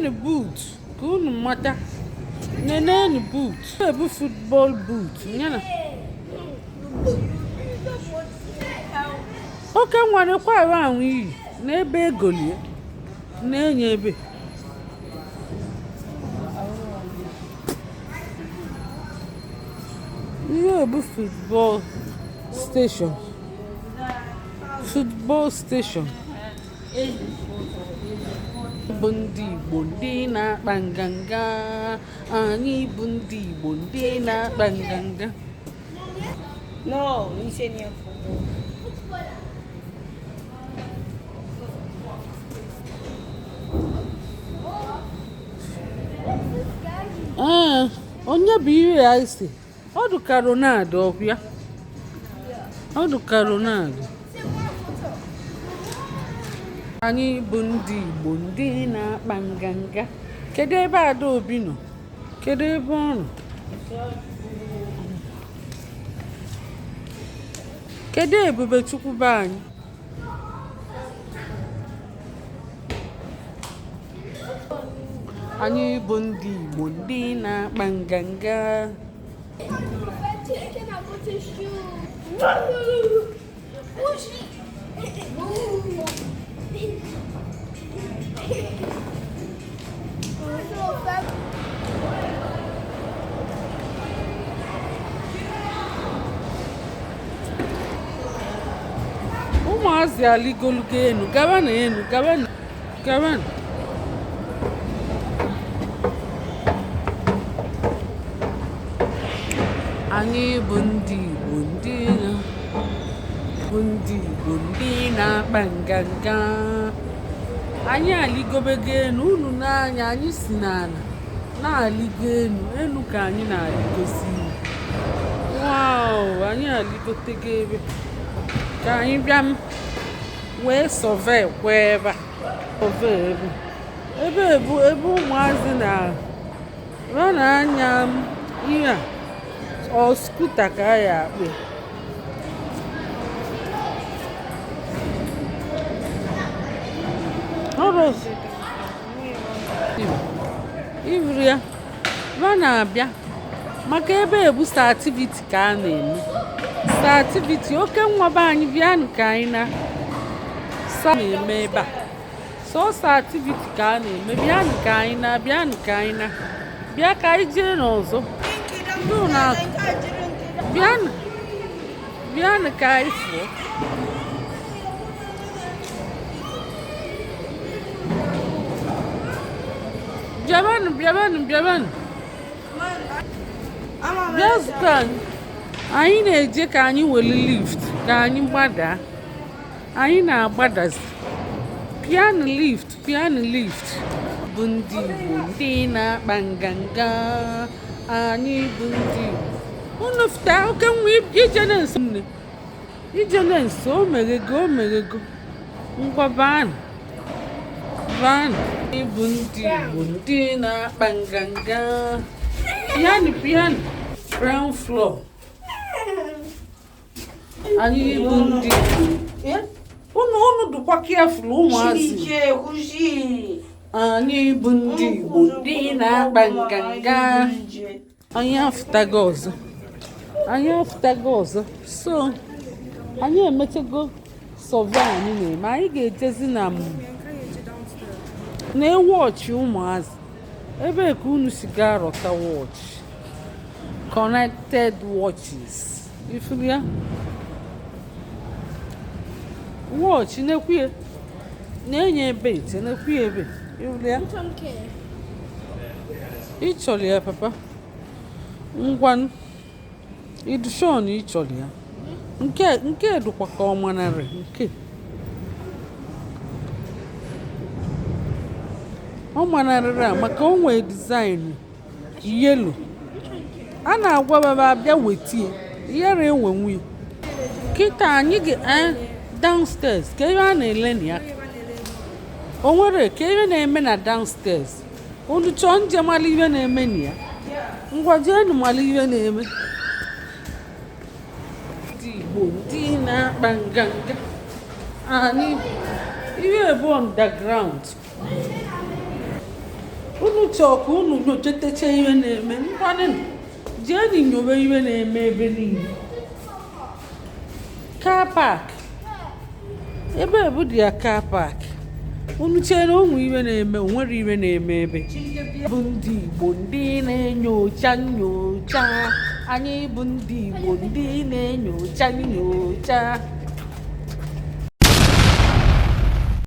Neneni boot. Kunu mata. Neneni boot. Ebu football boot. Nyana. Oke nwane kwa around yi. N'ebe egolie. Nenye ebe. Ihe ebu football station. Football station. Bundi bundi na banganga. Ani bundi bundi na banganga. No, insegna onye bụ ihe ya isi. Ọ dụka Ronaldo ọbịa. Ọ dụka Ronaldo. Anyị bụ ndị Igbo ndị na-akpa nganga. Kedu ebe Adaobi nọ? Kedu ebe ọ nọ? Kedu Ebubechukwu be anyị? Anyị bụ ndị Igbo ndị na-akpa nganga. Ụmụazị aligolugo enu, gaba na enu, gaba na. Anyị bụ ndị Igbo ndị na-akpa nganga. Anyị aligobego enu, unu n'anya anyị si n'ala na-aligo enu ka anyị na-aligosi. Wow, anyị aligotego ebe. Ka anyị bịa wee survey kwa ebe ụmụazị na-anya ihe a ọ skuta ka a ya akpị. Ivri ya na-abịa maka ebe ebusa activity ka a na-eme. Activity oke nwaba anyị bịanụ ka anyị na-eme ebe a. Sọsọ activity ka a na-eme. Bịanụ ka anyị bịa ka anyị jee n'ọzọ. Bịanụ ka anyị fụọ. Bịabanụ. Bịa zụta anyị. Anyị na-eje ka anyị weli lift ka anyị gbadaa. Anyị na-agbadazi. Piano lift. Bụ ndị Igbo ndị na-akpa nganga. Anyị bụ ndị Igbo. Unu fụta oke nwa ije na nso o meghego. Ngwa baanụ. Anyị bụ ndị Igbo ndị na-akpa nganga. Piano. Ground floor. Anyị bụ ndị unu dụkwa careful ụmụazị. Anyị bụ ndị Igbo ndị na-akpa nganga. Anyị afụtago ọzọ. So anyị emechego survey anyị na-eme. Anyị ga-ejezi na-ewọchị ụmụazị. Ebe ka unu si ga-arọta watch. Connected watches. Ifuru ya? Watch na-enye ebe ebe. Ifuru ya? Ịchọrọ ya papa? Ngwanụ. Idusho na ịchọrọ ya? Nke dụkwa ka ọmanarị nke. Ọmanarịrị a maka o nwee design yellow. A na-agwa baba abịa wetie. Yere enwe nwunye. Kịta anyị downstairs ka ihe a na-ele na ya. O nwere ka ihe na-eme na downstairs. Unu chọọ nje mara ihe na-eme na ya. Ngwa jeenu mara ihe na-eme. Ndị Igbo ndị na-akpa nganga. Anyị ihe bụ underground. unu chọọ ka unu nyochatacha ihe na-eme ngwanụ jee nyowe ihe na-eme ebe niile. Car park ebe ebu dị ya car park unu chere ụmụ iwe na-eme onwere iwe na-eme ebe bụ ndị Igbo ndị na-enyocha nyocha anyị bụ ndị Igbo ndị na-enyocha nyocha